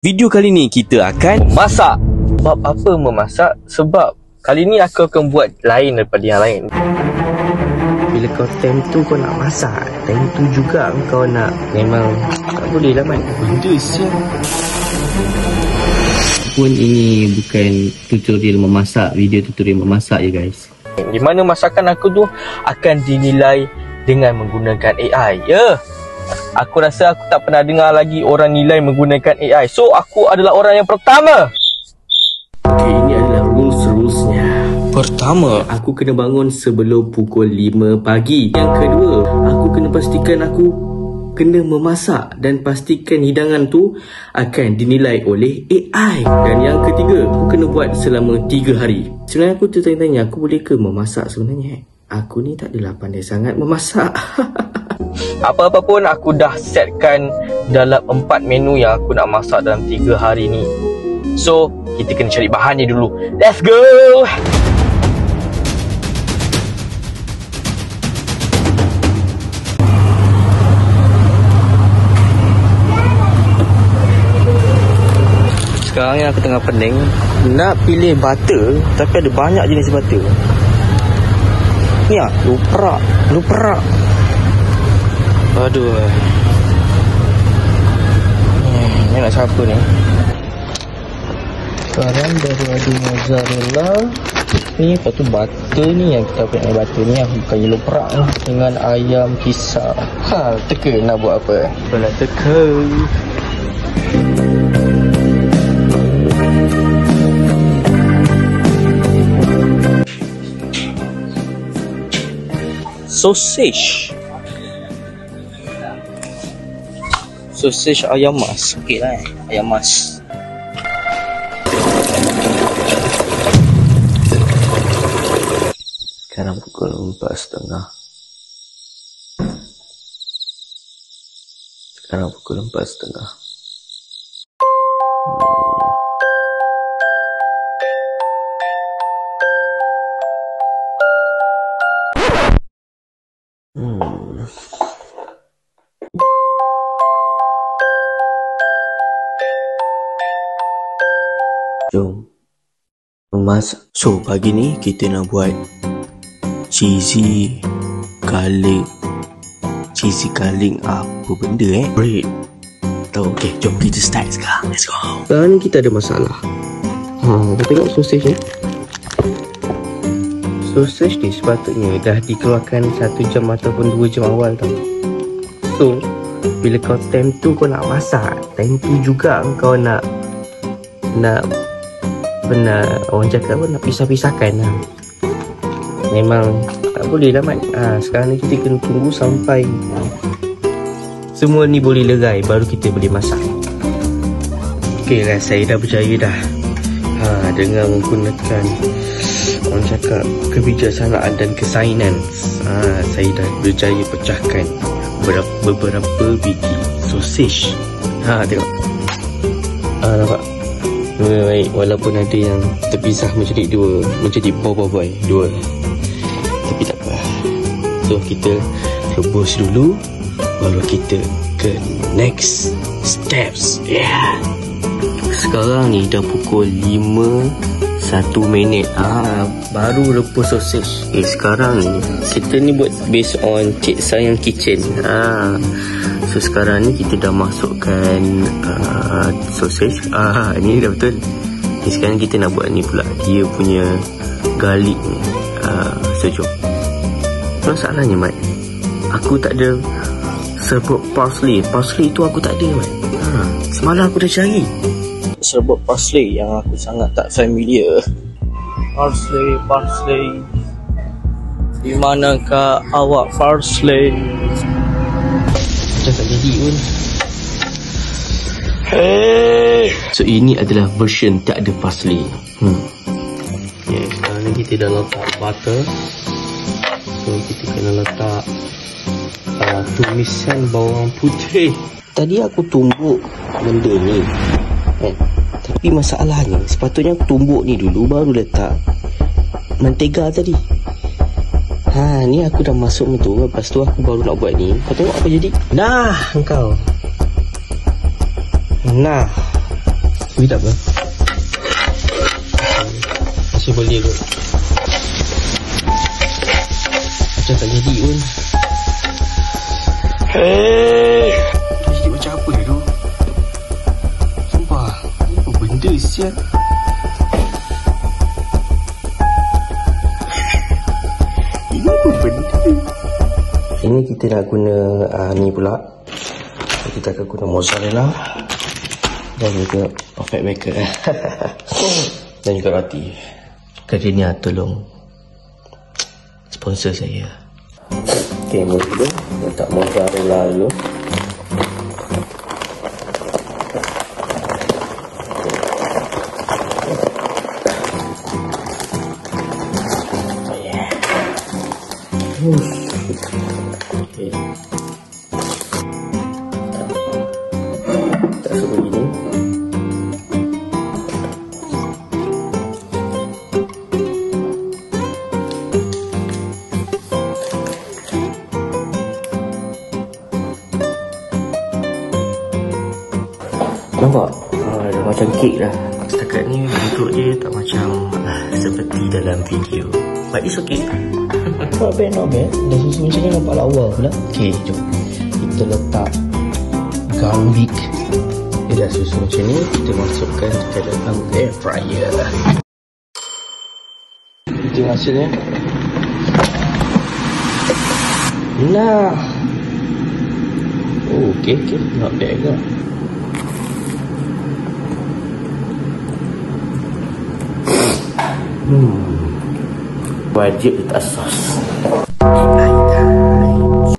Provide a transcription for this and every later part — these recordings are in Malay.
Video kali ni kita akan masak. Sebab apa memasak? Sebab kali ni aku akan buat lain daripada yang lain. Bila kau time tu kau nak masak, time tu juga kau nak, memang tak boleh lah man. benda siap. Pun ini bukan tutorial memasak, video tutorial memasak ya guys. Di mana masakan aku tu akan dinilai dengan menggunakan AI. Ya. Aku rasa aku tak pernah dengar lagi orang nilai menggunakan AI. So aku adalah orang yang pertama. Okay, ini adalah rules-rulesnya. Pertama, aku kena bangun sebelum pukul 5 pagi. Yang kedua, aku kena pastikan aku kena memasak dan pastikan hidangan tu akan dinilai oleh AI. Dan yang ketiga, aku kena buat selama 3 hari. Sebenarnya aku tertanya-tanya, aku boleh ke memasak sebenarnya? Aku ni tak adalah pandai sangat memasak. Apa-apa pun aku dah setkan dalam 4 menu yang aku nak masak dalam 3 hari ni. So, kita kena cari bahannya dulu. Let's go! Sekarang ni aku tengah pening nak pilih butter, tapi ada banyak jenis butter. Ni lah, luprak. Aduh. Ni nak siapa ni? Sekarang baru ada mozzarella. Ni lepas tu butter ni yang kita pakai butter ni, bukan yellow prak ni, dengan ayam kisar. Teka nak buat apa? Nak teka. Sausage ayam mas. Okey lah ayam mas. Sekarang pukul 4.30. jom memasak. So, pagi ni kita nak buat cheesy garlic apa benda bread. Tahu? Okay, jom kita start sekarang. Let's go. Sekarang ni kita ada masalah. Kita tengok sausage ni. Sausage ni sepatutnya dah dikeluarkan 1 jam ataupun 2 jam awal tau. So, bila kau time tu kau nak masak, time tu juga kau nak orang cakap apa, nak pisah-pisahkan lah. Memang tak boleh lah mat. Sekarang ni kita kena tunggu sampai semua ni boleh lerai, baru kita boleh masak. Okay guys, saya dah berjaya dah. Dengan menggunakan orang cakap kebijaksanaan dan kesainan, saya dah berjaya pecahkan beberapa biji sausage. Tengok. Nampak? Baik, walaupun ada yang terpisah menjadi boy dua, tapi tak apa. So kita rebus dulu, baru kita ke next steps. Sekarang ni dah pukul 5:01, baru rebus sausage. Sekarang ni kita ni buat based on Cik Sayang Kitchen. So sekarang ni kita dah masukkan sausage. Ni dah betul. Sekarang kita nak buat ni pula, dia punya garlic ni. So jom. Masalahnya mat, aku tak ada serbuk parsley. Parsley tu aku tak ada mat. Semalam aku dah cari serbuk parsley yang aku sangat tak familiar. Parsley. Di manakah awak parsley? Dah tak jadi pun. So ini adalah version tak ada parsley. Sekarang ni kita dah letak butter. So kita kena letak tumisan bawang putih. Tadi aku tumbuk benda ni, tapi masalahnya sepatutnya aku tumbuk ni dulu baru letak mentega tadi. Ni aku dah masuk tu, lepas tu aku baru nak buat ni. Kau tengok apa jadi? Nah, engkau. Nah, Speed up lah. Masih boleh kot. Macam tak jadi pun. Jadi macam apa tu? Sumpah, apa benda sial? Ini apa benda? Ini kita nak guna ni pula. Kita akan guna mozzarella dan juga perfect bacon dan juga roti. Kerana tolong sponsor saya. Okay, mula letak mozzarella dulu. Okay. Tak seperti ini. Nampak? Dah macam kek dah. Setakat ni bentuk dia tak macam seperti dalam video. But it's okay. Not bad, not bad. Dah susu macam ni nampak lawa pula. Okay, jom kita letak garlic. Dia dah susu macam ni, kita masukkan ke dalam air fryer. Kita hasilnya. Nah. Oh, okay, not bad juga. Wajib letak sos.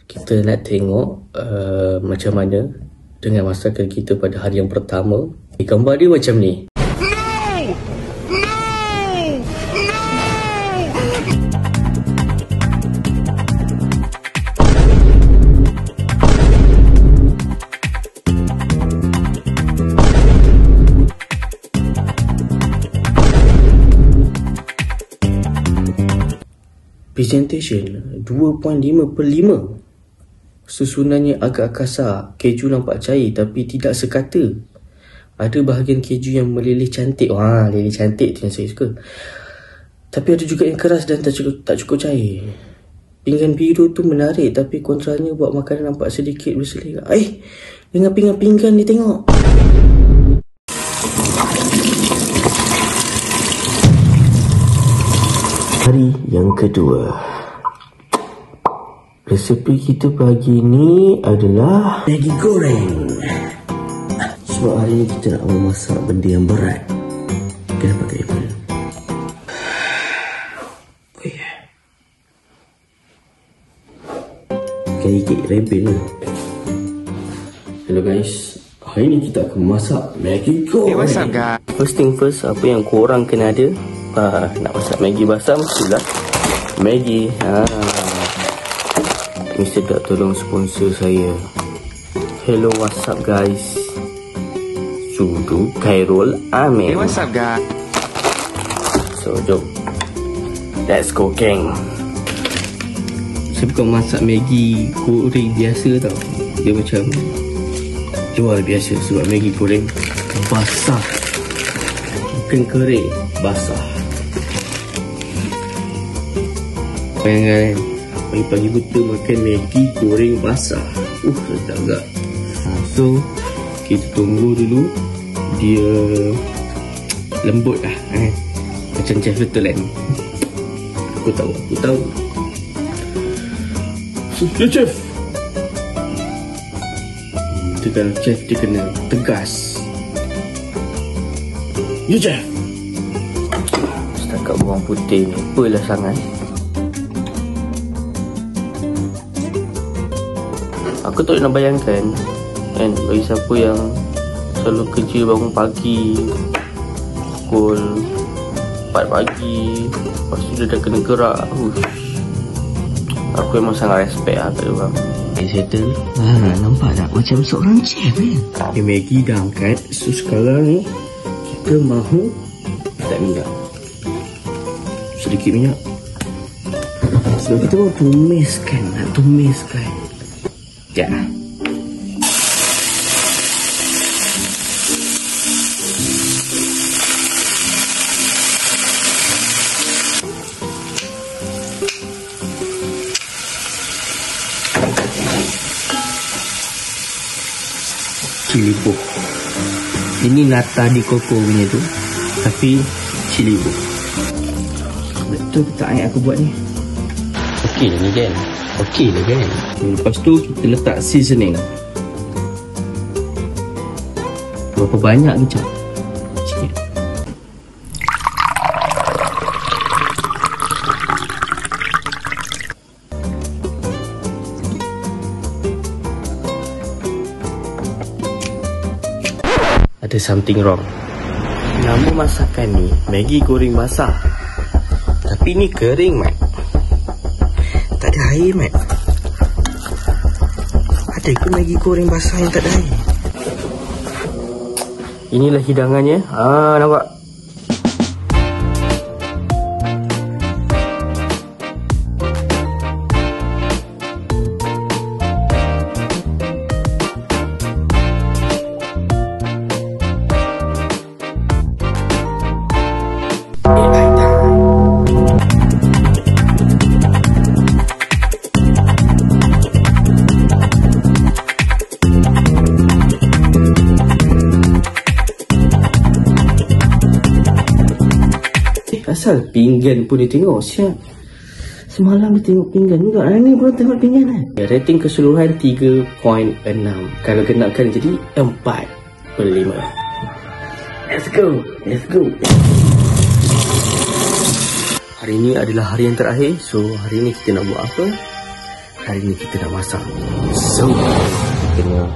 Kita nak tengok macam mana dengan masakan kita pada hari yang pertama. Gambar dia macam ni. Presentation 2.5/5. Susunannya agak kasar. Keju nampak cair tapi tidak sekata. Ada bahagian keju yang meleleh cantik. Wah, leleh cantik tu yang saya suka. Tapi ada juga yang keras dan tak cukup cair. Pinggan biru tu menarik tapi kontranya buat makanan nampak sedikit berselera. Dengan pinggan ni tengok. Hari yang kedua. Resepi kita pagi ni adalah Maggi goreng. Sebab hari ni kita nak memasak benda yang berat. Kena pakai apple. Oh yeah. Kek rebel lah. Hello guys, hari ni kita akan memasak Maggi goreng. Hey, what's up guys? First thing first, apa yang korang kena ada? Nak masak Maggi basah mestilah Maggi. Mr. Dak tolong sponsor saya. Hello, what's up guys? Sudu Khairul Amin. Hey, what's up guys? So, jom. Let's go, gang. Saya bukan masak Maggi goreng biasa tau. Dia macam luar biasa sebab Maggi goreng basah. Bukan kering, basah. Bayangkan pagi-pagi buta makan Maggi goreng basah. Sedap tak? So kita tunggu dulu dia lembut lah macam chef betul kan. Aku tahu ya chef. Dia chef dia kena tegas. Ya chef. Setakat bawang putih ni apalah sangat. Aku tak nak bayangkan kan, bagi siapa yang selalu kerja bangun pagi pukul 4 pagi, lepas tu dia dah kena gerak. Aku memang sangat respect lah kat diorang. Settle. Nampak tak macam seorang chef kan? Maggi dah angkat. So sekarang ni kita mahu letak minyak. Sedikit minyak. Sebab kita mahu tumiskan. cili boh. Ini nata di koko punya tu, tapi cili boh. Betul ke tak yang aku buat ni? Okey lah ni kan? Okey lah kan? Lepas tu kita letak seasoning. Berapa banyak kejap? Sikit. Ada something wrong. Nama masakan ni Maggi goreng basah, tapi ni kering, Mat. Tak ada air, Mat. Ada ke Maggi goreng basah yang tak ada air? Inilah hidangannya. Nampak? Asal pinggan pun dia tengok. Siap. Semalam dia tengok pinggan juga. Hari ni pun tengok pinggan kan. Rating keseluruhan 3.6. Kalau kenakan jadi 4/5. Let's go. Let's go. Hari ni adalah hari yang terakhir. So hari ni kita nak buat apa? Hari ni kita nak masak. So kena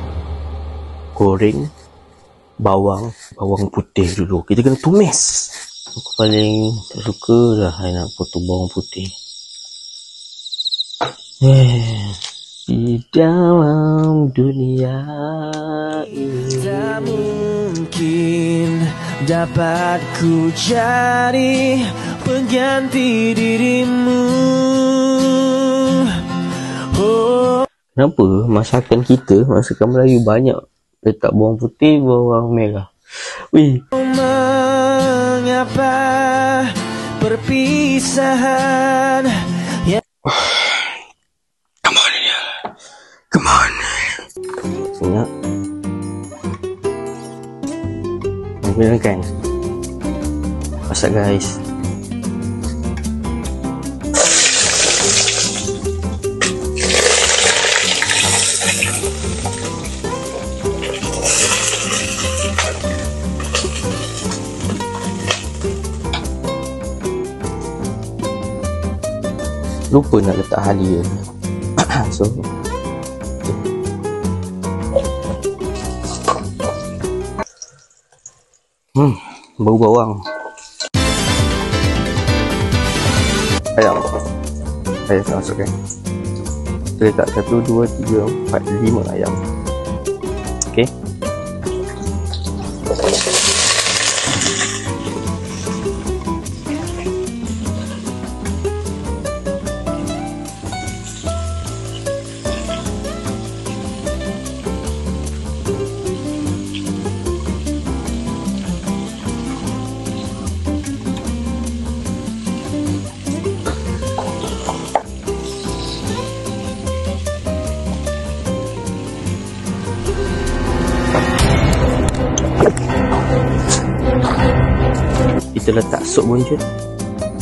goreng bawang putih dulu. Kita kena tumis. Aku paling tak suka lah nak potong bawang putih. Di dalam dunia ini tak mungkin dapat ku cari pengganti dirimu. Kenapa masakan kita, masakan Melayu banyak letak bawang putih, bawang merah? Wih. Mengapa perpisahan? Come on, come on. Senyap. Mungkin kan? Masak guys. Lupa nak letak halia. So bau bawang. Ayam tak masukkan. Kita letak 1, 2, 3, 4, 5 ayam. Okay. Kita letak sup buncit.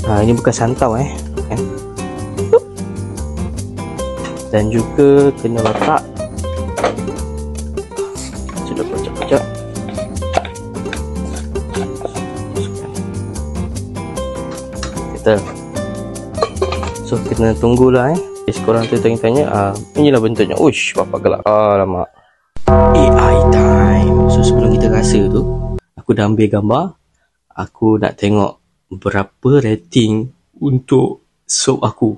Ini bukan santau kan? Dan juga kena letak sudah kocak-kocak. Kita so kena tunggulah korang tu tanya-tanya inilah bentuknya. Uish, bapak gelap. Alamak. AI time. So sebelum kita rasa tu, aku dah ambil gambar. Aku nak tengok berapa rating untuk sup aku.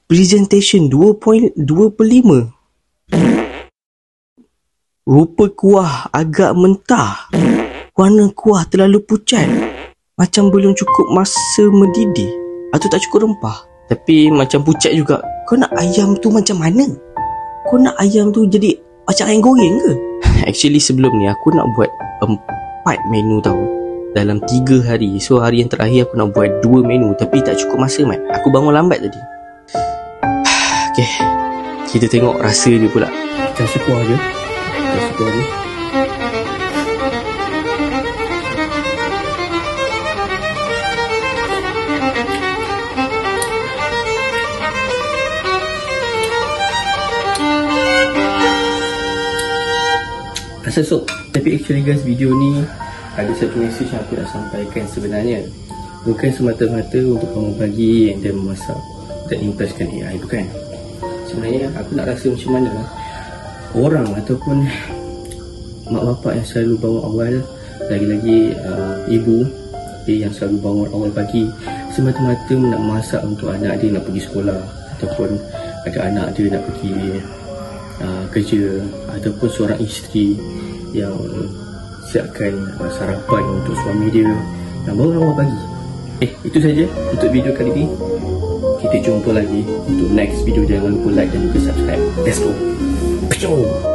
Presentation 2.2/5. Rupa kuah agak mentah. Warna kuah terlalu pucat. Macam belum cukup masa mendidih. Atau tak cukup rempah. Tapi macam pucat juga. Kau nak ayam tu macam mana? Kau nak ayam tu jadi macam ayam goreng ke? Actually sebelum ni aku nak buat 4 menu tau dalam 3 hari. So hari yang terakhir aku nak buat 2 menu, tapi tak cukup masa Mat. Aku bangun lambat tadi. Okay, kita tengok rasa dia pula. Kita syukur je. Rasa sok. Tapi actually guys, video ni ada satu message yang aku nak sampaikan sebenarnya. Bukan semata-mata untuk bangun pagi and then memasak dan impresskan AI, bukan. Sebenarnya aku nak rasa macam mana orang ataupun mak bapak yang selalu bangun awal, lagi-lagi ibu yang selalu bangun awal pagi semata-mata nak masak untuk anak dia nak pergi sekolah, ataupun ada anak dia nak pergi kerja, ataupun seorang isteri yang siapkan sarapan untuk suami dia yang bangun awal pagi. Itu saja untuk video kali ini. Kita jumpa lagi untuk next video. Jangan lupa like dan juga subscribe. Let's go.